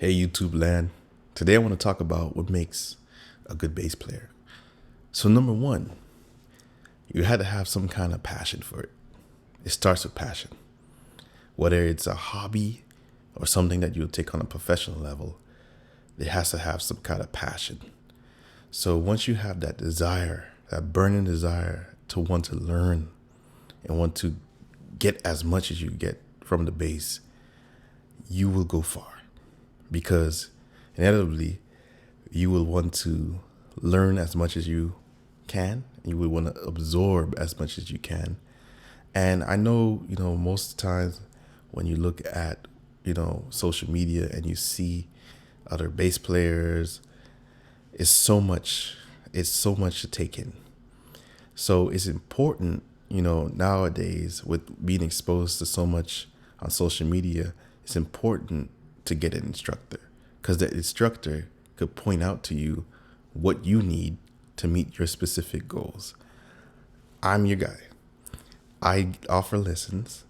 Hey YouTube land. Today I want to talk about what makes a good bass player. So number one, you had to have some kind of passion for it. It starts with passion. Whether it's a hobby or something that you'll take on a professional level, it has to have some kind of passion. So once you have that desire, that burning desire to want to learn and want to get as much as you get from the bass, you will go far because inevitably you will want to learn as much as you can. You will want to absorb as much as you can. And I know, most times when you look at, social media and you see other bass players, it's so much to take in. So it's important, nowadays with being exposed to so much on social media, it's important to get an instructor because the instructor could point out to you what you need to meet your specific goals. I'm your guy. I offer lessons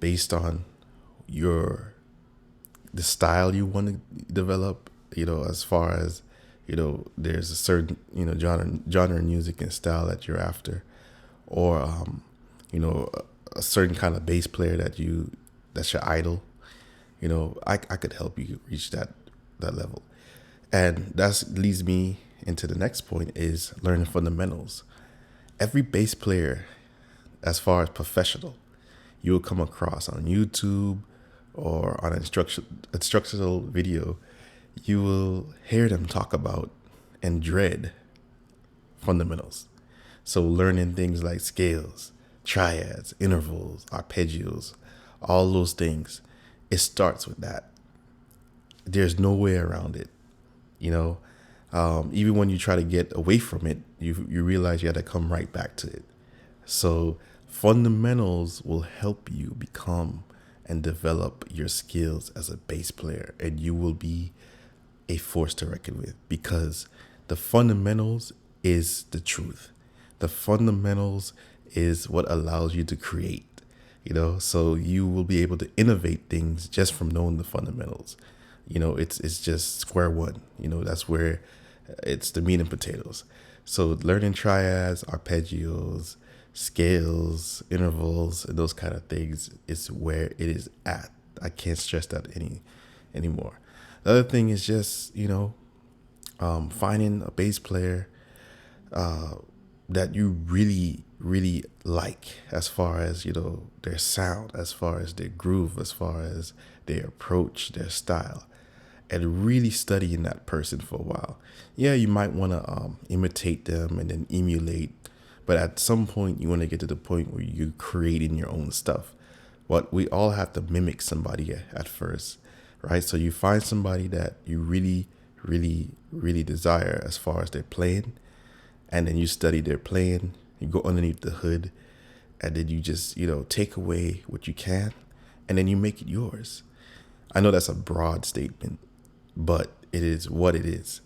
based on your the style you want to develop. As far as there's a certain genre music and style that you're after, or you know, a certain kind of bass player that's your idol. I could help you reach that level. And that leads me into the next point is learning fundamentals. Every bass player, as far as professional, you will come across on YouTube or on an instructional video, you will hear them talk about and dread fundamentals. So learning things like scales, triads, intervals, arpeggios, all those things, it starts with that. There's no way around it. You know, even when you try to get away from it, you realize you got to come right back to it. So fundamentals will help you become and develop your skills as a bass player, and you will be a force to reckon with because the fundamentals is the truth. The fundamentals is what allows you to create. So you will be able to innovate things just from knowing the fundamentals. It's just square one. That's where it's the meat and potatoes. So learning triads, arpeggios, scales, intervals, and those kind of things is where it is at. I can't stress that anymore. The other thing is just finding a bass player that you really really like, as far as their sound, as far as their groove, as far as their approach, their style, and really studying that person for a while. Yeah, you might want to imitate them and then emulate, but at some point you want to get to the point where you're creating your own stuff. But we all have to mimic somebody at first, right? So you find somebody that you really really really desire as far as their playing, and then you study their playing. You go underneath the hood, and then you just take away what you can, and then you make it yours. I know that's a broad statement, but it is what it is.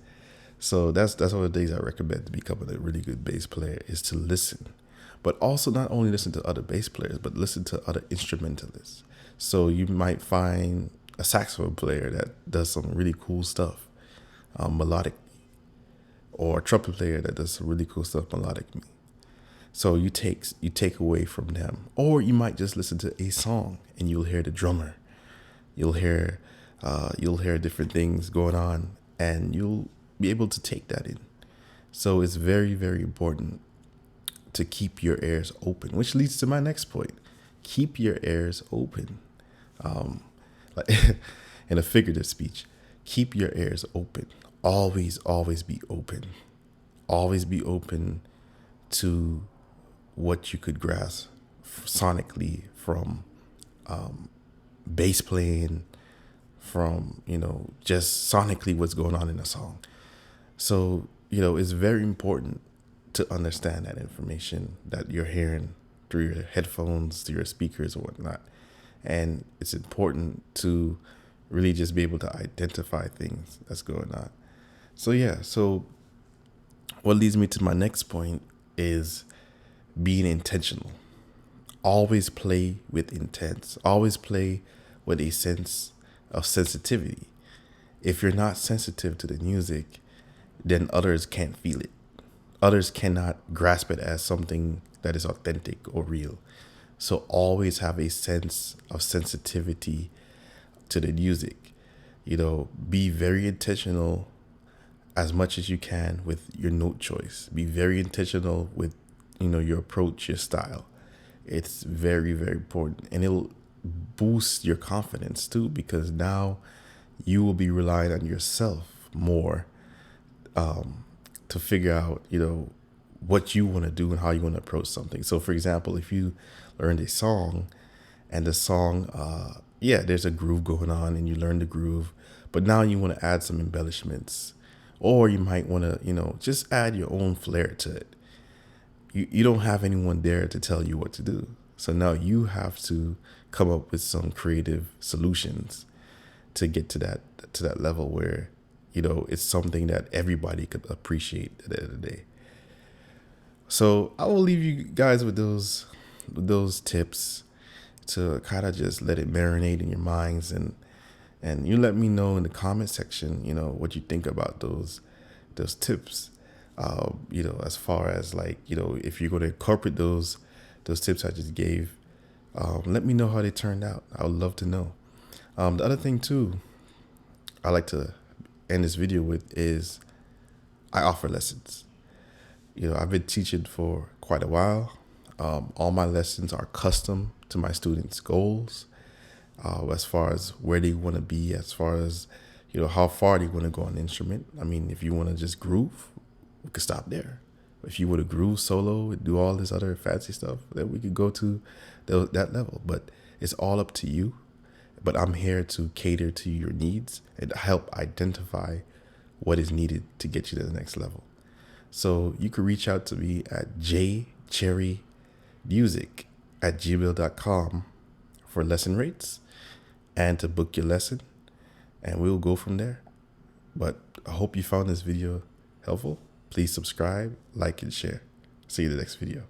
So that's one of the things I recommend to becoming a really good bass player is to listen, but also not only listen to other bass players, but listen to other instrumentalists. So you might find a saxophone player that does some really cool stuff, melodic, or a trumpet player that does some really cool stuff melodic. So you take away from them, or you might just listen to a song and you'll hear the drummer, you'll hear different things going on, and you'll be able to take that in. So it's very very important to keep your ears open, which leads to my next point: keep your ears open. Like in a figurative speech, keep your ears open. Always be open. Always be open to what you could grasp sonically from bass playing, from just sonically what's going on in a song. So it's very important to understand that information that you're hearing through your headphones, through your speakers or whatnot. And it's important to really just be able to identify things that's going on. So yeah, so what leads me to my next point is being intentional. Always play with intent. Always play with a sense of sensitivity. If you're not sensitive to the music, then others can't feel it. Others cannot grasp it as something that is authentic or real. So always have a sense of sensitivity to the music. Be very intentional as much as you can with your note choice. Be very intentional with, your approach, your style. It's very, very important. And it'll boost your confidence too, because now you will be relying on yourself more to figure out, what you want to do and how you want to approach something. So, for example, if you learned a song and the song, there's a groove going on and you learn the groove, but now you want to add some embellishments, or you might want to, just add your own flair to it. You don't have anyone there to tell you what to do. So now you have to come up with some creative solutions to get to that level where, it's something that everybody could appreciate at the end of the day. So I will leave you guys with those tips to kind of just let it marinate in your minds, and you let me know in the comment section, what you think about those tips. As far as like, if you're going to incorporate those tips I just gave, let me know how they turned out. I would love to know. The other thing too, I like to end this video with is I offer lessons. I've been teaching for quite a while. All my lessons are custom to my students' goals, as far as where they want to be, as far as, how far they want to go on the instrument. I mean, if you want to just groove, we could stop there. If you want to groove solo and do all this other fancy stuff, then we could go to that level. But it's all up to you. But I'm here to cater to your needs and help identify what is needed to get you to the next level. So you can reach out to me at jcherrymusic@gmail.com for lesson rates and to book your lesson, and we'll go from there. But I hope you found this video helpful. Please subscribe, like, and share. See you in the next video.